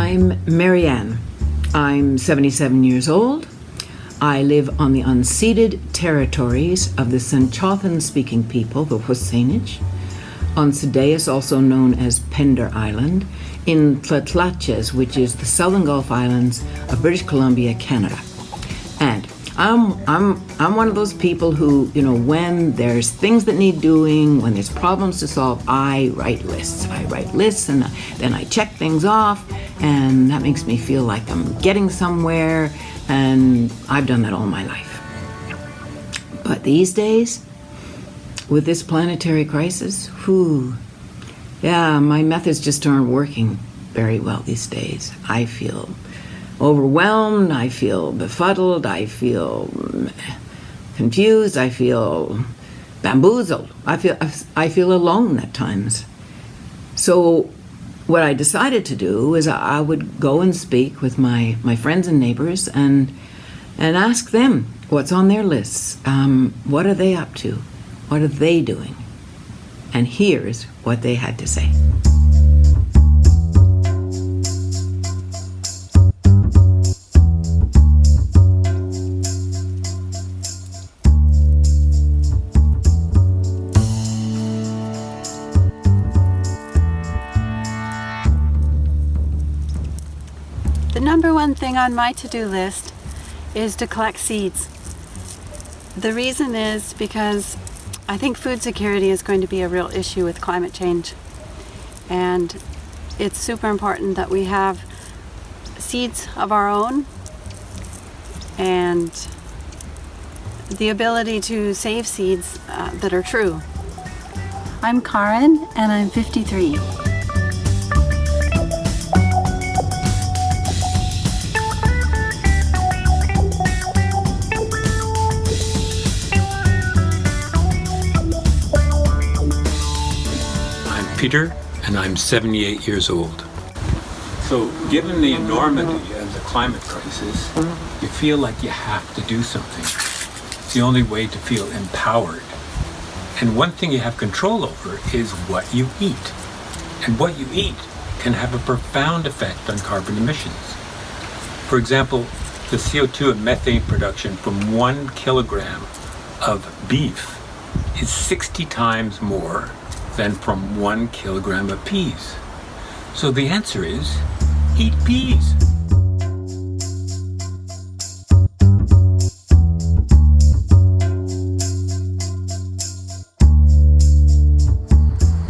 I'm Marianne. I'm 77 years old. I live on the unceded territories of the Tsimshian-speaking people, the Husainich, on Sideus, also known as Pender Island, in Tlatlatches, which is the Southern Gulf Islands of British Columbia, Canada. And I'm one of those people who, when there's things that need doing, when there's problems to solve, I write lists. I write lists and then I check things off, and that makes me feel like I'm getting somewhere, and I've done that all my life. But these days, with this planetary crisis, my methods just aren't working very well these days. I feel overwhelmed, I feel befuddled, I feel confused, I feel bamboozled. I feel alone at times. So what I decided to do is I would go and speak with my friends and neighbors and ask them what's on their lists. What are they up to? What are they doing? And here's what they had to say. The number one thing on my to-do list is to collect seeds. The reason is because I think food security is going to be a real issue with climate change. And it's super important that we have seeds of our own and the ability to save seeds that are true. I'm Karen and I'm 53. Peter, and I'm 78 years old. So, given the enormity of the climate crisis, you feel like you have to do something. It's the only way to feel empowered. And one thing you have control over is what you eat. And what you eat can have a profound effect on carbon emissions. For example, the CO2 and methane production from 1 kilogram of beef is 60 times more than from 1 kilogram of peas. So the answer is, eat peas.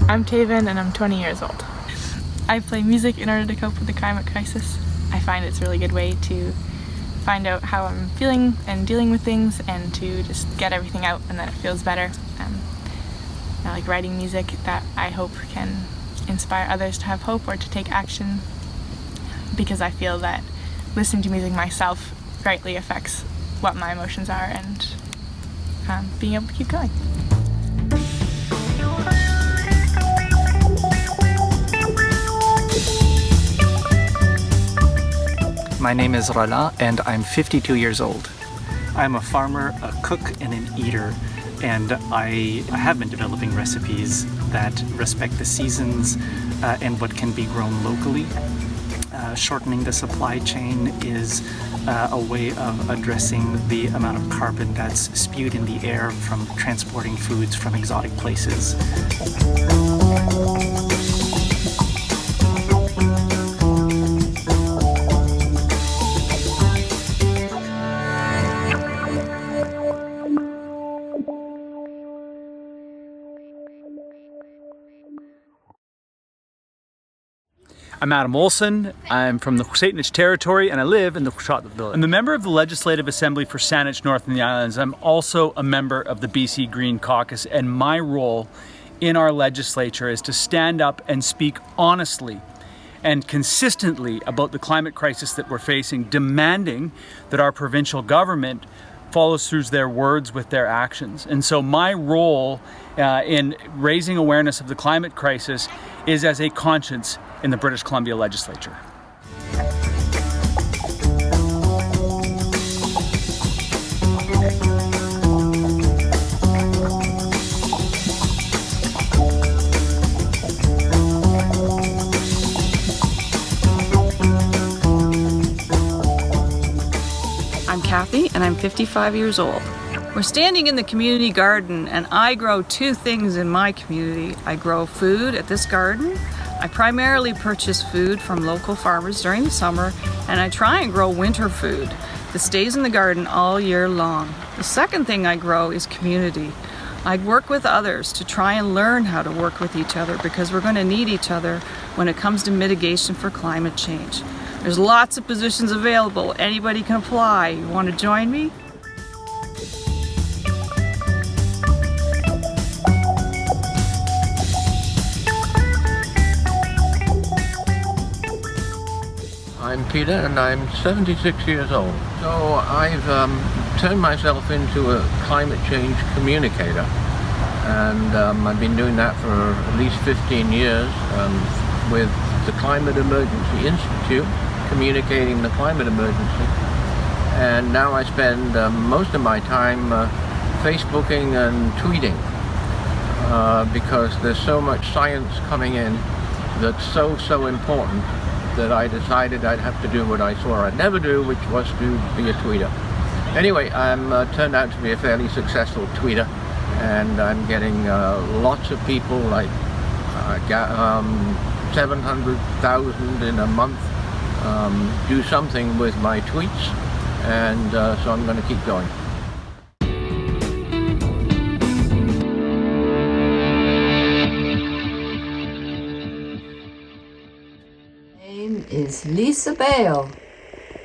I'm Taven and I'm 20 years old. I play music in order to cope with the climate crisis. I find it's a really good way to find out how I'm feeling and dealing with things and to just get everything out, and then it feels better. I like writing music that I hope can inspire others to have hope or to take action, because I feel that listening to music myself greatly affects what my emotions are and being able to keep going. My name is Rala and I'm 52 years old. I'm a farmer, a cook, and an eater. And I have been developing recipes that respect the seasons and what can be grown locally. Shortening the supply chain is a way of addressing the amount of carbon that's spewed in the air from transporting foods from exotic places. I'm Adam Olson. I'm from the Husainich territory and I live in the Coushatta village. I'm a member of the Legislative Assembly for Saanich North and the Islands. I'm also a member of the BC Green Caucus, and my role in our legislature is to stand up and speak honestly and consistently about the climate crisis that we're facing, demanding that our provincial government follows through their words with their actions. And so my role in raising awareness of the climate crisis is as a conscience in the British Columbia legislature. Kathy, and I'm 55 years old. We're standing in the community garden, and I grow two things in my community. I grow food at this garden. I primarily purchase food from local farmers during the summer, and I try and grow winter food that stays in the garden all year long. The second thing I grow is community. I work with others to try and learn how to work with each other because we're going to need each other when it comes to mitigation for climate change. There's lots of positions available. Anybody can apply. You want to join me? I'm Peter and I'm 76 years old. So I've turned myself into a climate change communicator, and I've been doing that for at least 15 years with the Climate Emergency Institute, communicating the climate emergency. And now I spend most of my time Facebooking and tweeting because there's so much science coming in that's so important that I decided I'd have to do what I swore I'd never do, which was to be a tweeter. Anyway, I'm turned out to be a fairly successful tweeter, and I'm getting lots of people, like 700,000 in a month, do something with my tweets, and so I'm going to keep going. Is Lisa Bale,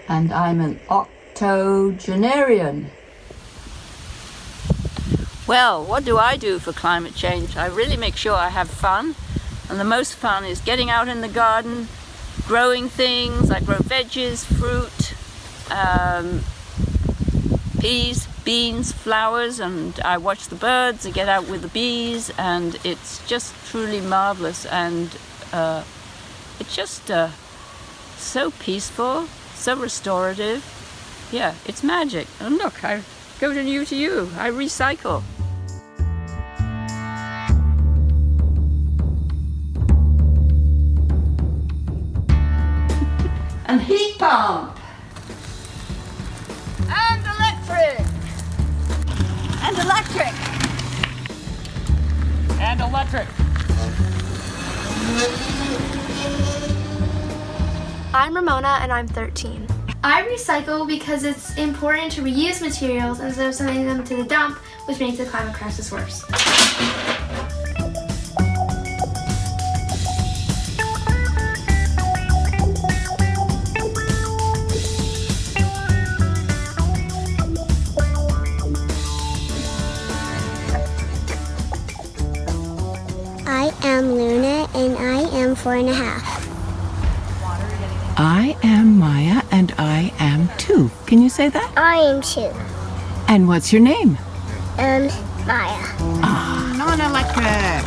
and I'm an octogenarian. Well, what do I do for climate change? I really make sure I have fun, and the most fun is getting out in the garden, growing things. I grow veggies, fruit, peas, beans, flowers, and I watch the birds. I get out with the bees, and it's just truly marvelous, and it's just so peaceful, so restorative. Yeah, it's magic. And look, I go to you. I recycle. And heat pump. And electric. And electric. And electric. I'm Ramona and I'm 13. I recycle because it's important to reuse materials instead of sending them to the dump, which makes the climate crisis worse. I am Luna and I am 4.5. I am Maya and I am 2. Can you say that? I am 2. And what's your name? Maya. Non-electric.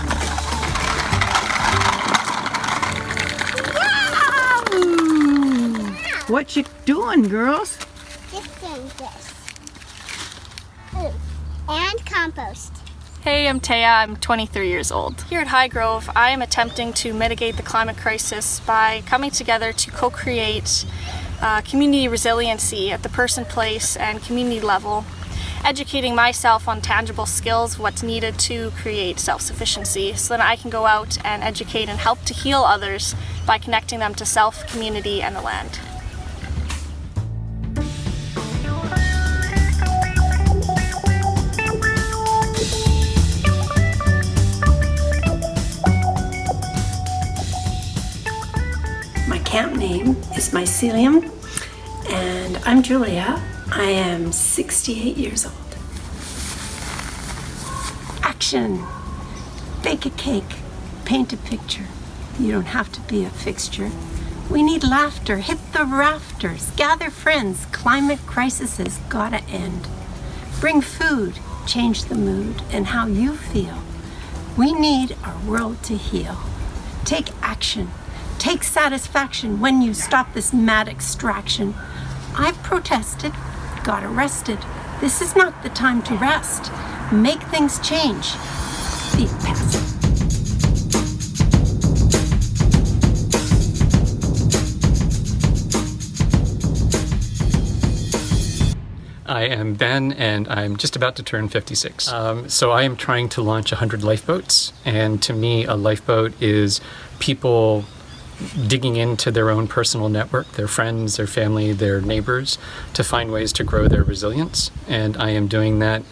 What you doing, girls? Just doing this. And compost. Hey, I'm Taya. I'm 23 years old. Here at High Grove, I am attempting to mitigate the climate crisis by coming together to co-create community resiliency at the person, place, and community level, educating myself on tangible skills, what's needed to create self-sufficiency, so that I can go out and educate and help to heal others by connecting them to self, community, and the land. Camp name is Mycelium, and I'm Julia. I am 68 years old. Action! Bake a cake, paint a picture. You don't have to be a fixture. We need laughter, hit the rafters, gather friends. Climate crisis has gotta end. Bring food, change the mood and how you feel. We need our world to heal. Take action. Take satisfaction when you stop this mad extraction. I've protested, got arrested. This is not the time to rest. Make things change. Be passive. am Ben, and I'm just about to turn 56. So I am trying to launch 100 lifeboats, and to me, a lifeboat is people digging into their own personal network, their friends, their family, their neighbors, to find ways to grow their resilience. And I am doing that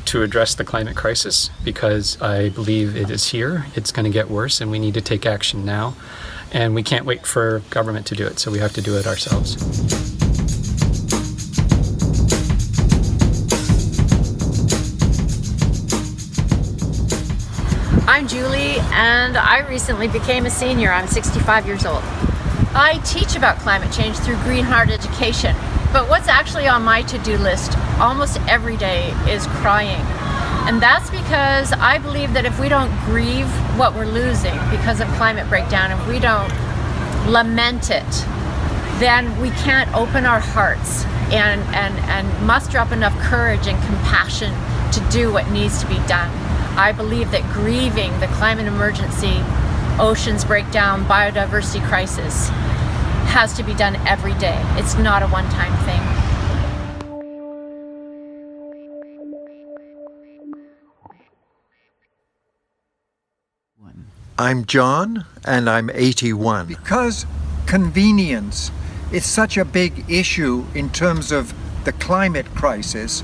to address the climate crisis because I believe it is here. It's going to get worse, and we need to take action now. And we can't wait for government to do it, so we have to do it ourselves. I'm Julie, and I recently became a senior. I'm 65 years old. I teach about climate change through Green Heart Education, but what's actually on my to-do list almost every day is crying. And that's because I believe that if we don't grieve what we're losing because of climate breakdown, if we don't lament it, then we can't open our hearts and muster up enough courage and compassion to do what needs to be done. I believe that grieving the climate emergency, oceans breakdown, biodiversity crisis has to be done every day. It's not a one-time thing. I'm John, and I'm 81. Because convenience is such a big issue in terms of the climate crisis,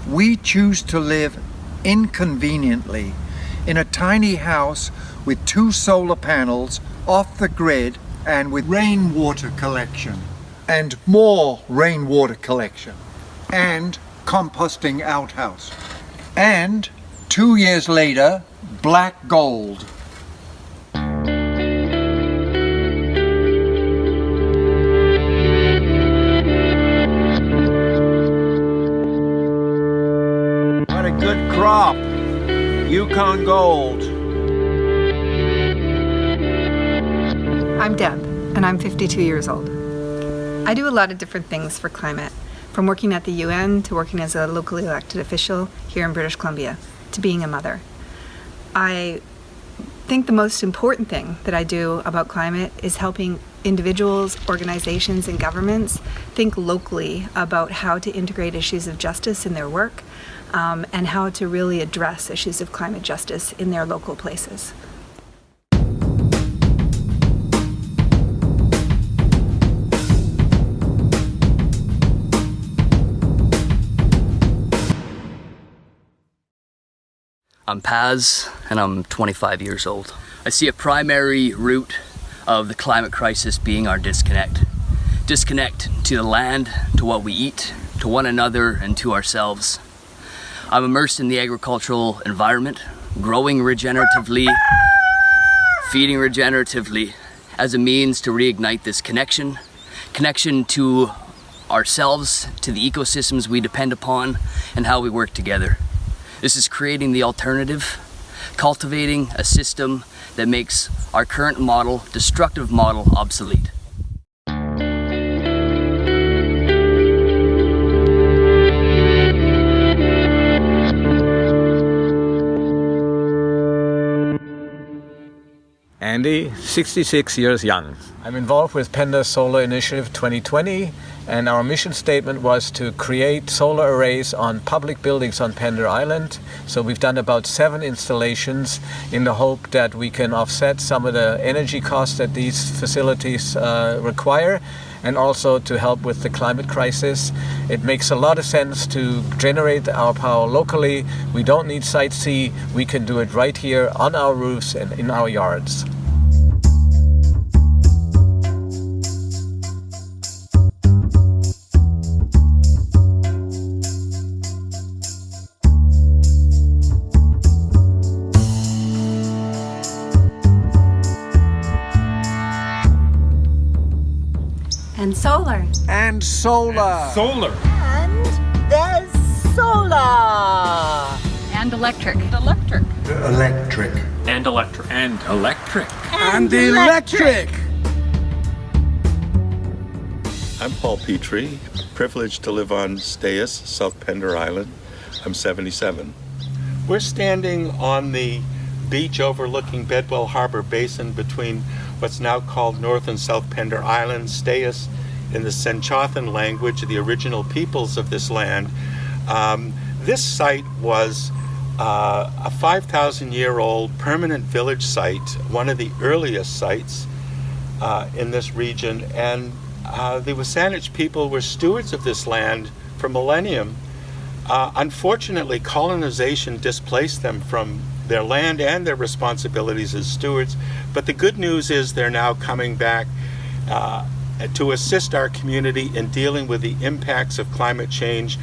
we choose to live inconveniently in a tiny house with 2 solar panels off the grid and with rainwater collection and more rainwater collection and composting outhouse. And 2 years later, black gold. What a good crop. Yukon Gold. I'm Deb, and I'm 52 years old. I do a lot of different things for climate, from working at the UN to working as a locally elected official here in British Columbia to being a mother. I think the most important thing that I do about climate is helping individuals, organizations, and governments think locally about how to integrate issues of justice in their work and how to really address issues of climate justice in their local places. I'm Paz, and I'm 25 years old. I see a primary root of the climate crisis being our disconnect. Disconnect to the land, to what we eat, to one another, and to ourselves. I'm immersed in the agricultural environment, growing regeneratively, feeding regeneratively, as a means to reignite this connection to ourselves, to the ecosystems we depend upon, and how we work together. This is creating the alternative, cultivating a system that makes our current model, destructive model, obsolete. Andy, 66 years young. I'm involved with Pender Solar Initiative 2020, and our mission statement was to create solar arrays on public buildings on Pender Island. So we've done about 7 installations in the hope that we can offset some of the energy costs that these facilities require, and also to help with the climate crisis. It makes a lot of sense to generate our power locally. We don't need Site C. We can do it right here on our roofs and in our yards. And solar. And solar. Solar. And there's solar. And electric. Electric. And electric. And electric. And electric. I'm Paul Petrie, privileged to live on Stayas, South Pender Island. I'm 77. We're standing on the beach overlooking Bedwell Harbor Basin between what's now called North and South Pender Islands. Stayas, in the Senchothan language, the original peoples of this land, This site was a 5,000-year-old permanent village site, one of the earliest sites in this region, and the Wasanich people were stewards of this land for millennium. Unfortunately, colonization displaced them from their land and their responsibilities as stewards, but the good news is they're now coming back to assist our community in dealing with the impacts of climate change.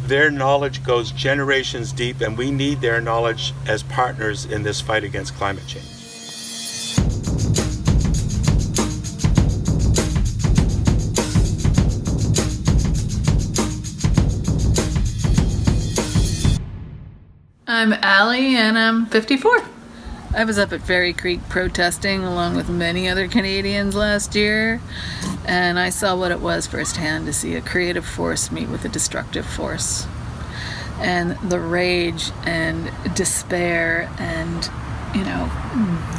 Their knowledge goes generations deep, and we need their knowledge as partners in this fight against climate change. I'm Allie and I'm 54. I was up at Fairy Creek protesting along with many other Canadians last year, and I saw what it was firsthand to see a creative force meet with a destructive force. And the rage and despair and,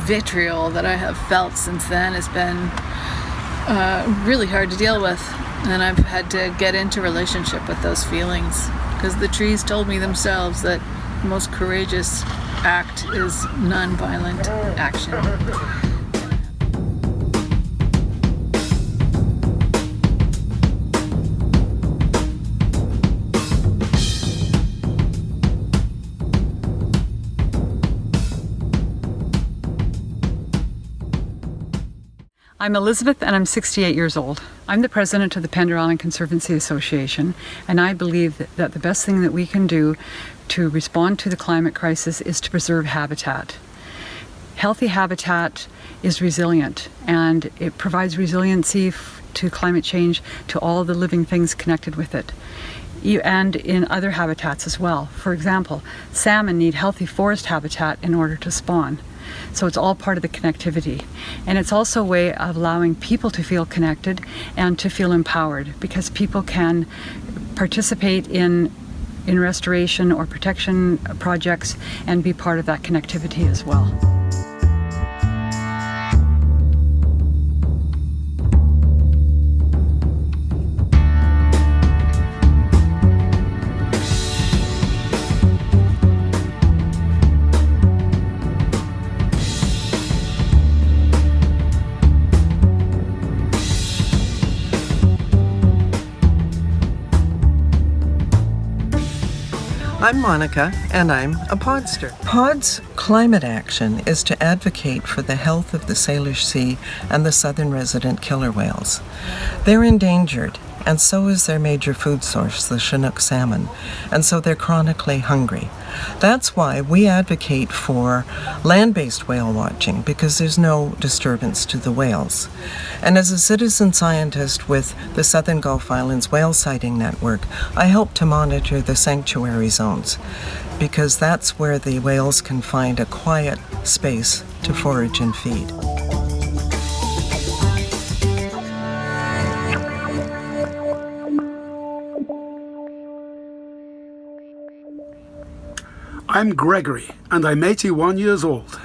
vitriol that I have felt since then has been really hard to deal with. And I've had to get into relationship with those feelings, because the trees told me themselves that the most courageous act is nonviolent action. I'm Elizabeth and I'm 68 years old. I'm the president of the Pender Island Conservancy Association, and I believe that the best thing that we can do to respond to the climate crisis is to preserve habitat. Healthy habitat is resilient, and it provides resiliency to climate change to all the living things connected with it, and in other habitats as well. For example, salmon need healthy forest habitat in order to spawn. So it's all part of the connectivity. And it's also a way of allowing people to feel connected and to feel empowered, because people can participate in restoration or protection projects and be part of that connectivity as well. I'm Monica, and I'm a podster. POD's climate action is to advocate for the health of the Salish Sea and the southern resident killer whales. They're endangered, and so is their major food source, the Chinook salmon, and so they're chronically hungry. That's why we advocate for land-based whale watching, because there's no disturbance to the whales. And as a citizen scientist with the Southern Gulf Islands Whale Sighting Network, I help to monitor the sanctuary zones, because that's where the whales can find a quiet space to forage and feed. I'm Gregory, and I'm 81 years old.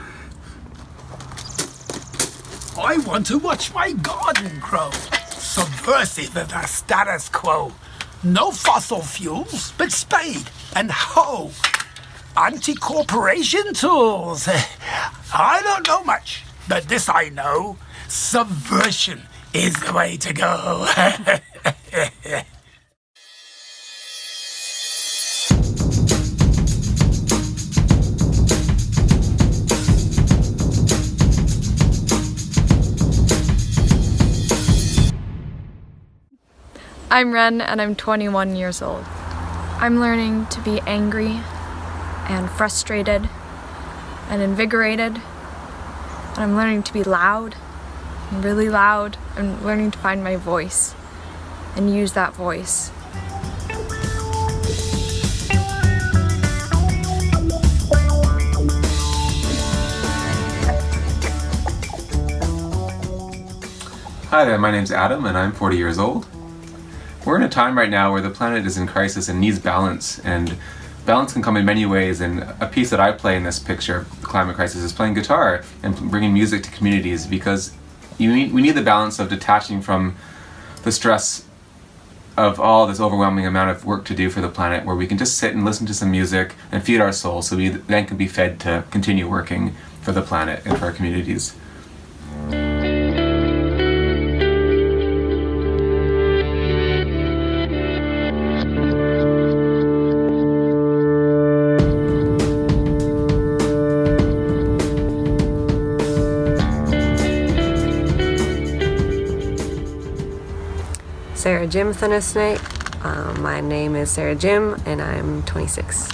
I want to watch my garden grow, subversive of the status quo. No fossil fuels, but spade and hoe. Anti-corporation tools. I don't know much, but this I know. Subversion is the way to go. I'm Ren and I'm 21 years old. I'm learning to be angry and frustrated and invigorated. And I'm learning to be loud, and really loud. I'm learning to find my voice and use that voice. Hi there, my name's Adam and I'm 40 years old. We're in a time right now where the planet is in crisis and needs balance, and balance can come in many ways, and a piece that I play in this picture of the climate crisis is playing guitar and bringing music to communities, because we need the balance of detaching from the stress of all this overwhelming amount of work to do for the planet, where we can just sit and listen to some music and feed our souls, so we then can be fed to continue working for the planet and for our communities. Sarah Jim Thundersnake. My name is Sarah Jim and I'm 26.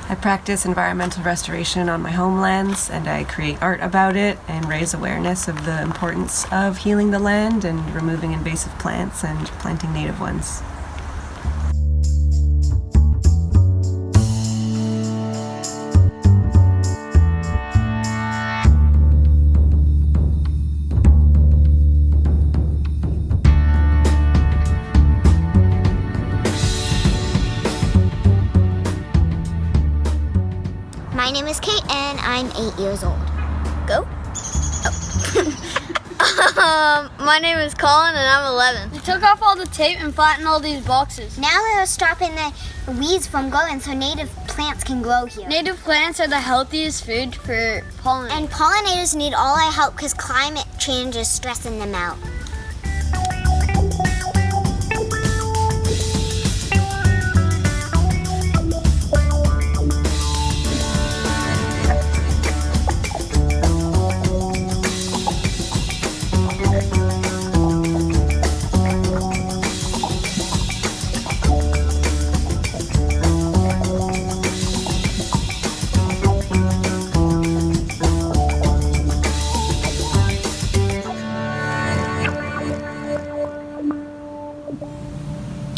I practice environmental restoration on my homelands and I create art about it and raise awareness of the importance of healing the land and removing invasive plants and planting native ones. My name is Kate and I'm 8 years old. Go? Oh. My name is Colin and I'm 11. We took off all the tape and flattened all these boxes. Now they're stopping the weeds from growing so native plants can grow here. Native plants are the healthiest food for pollinators. And pollinators need all our help because climate change is stressing them out.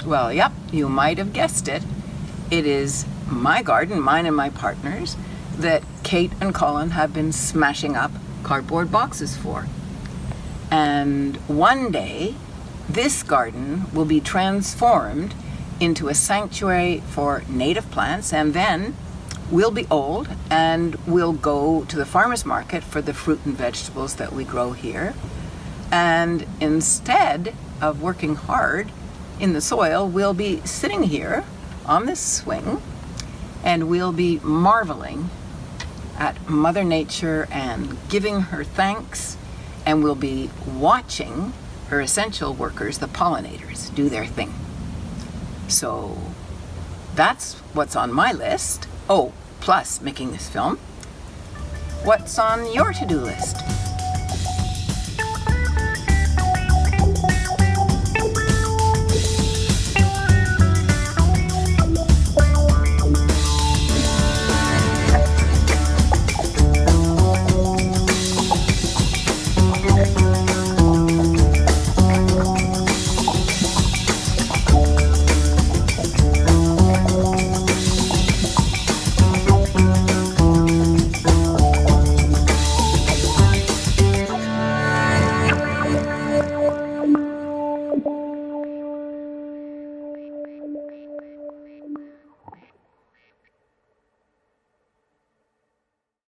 Well, yep, you might have guessed it. It is my garden, mine and my partner's, that Kate and Colin have been smashing up cardboard boxes for. And one day, this garden will be transformed into a sanctuary for native plants, and then we'll be old and we'll go to the farmer's market for the fruit and vegetables that we grow here. And instead of working hard in the soil, we'll be sitting here on this swing and we'll be marveling at Mother Nature and giving her thanks, and we'll be watching her essential workers, the pollinators, do their thing. So that's what's on my list. Oh, plus making this film. What's on your to-do list?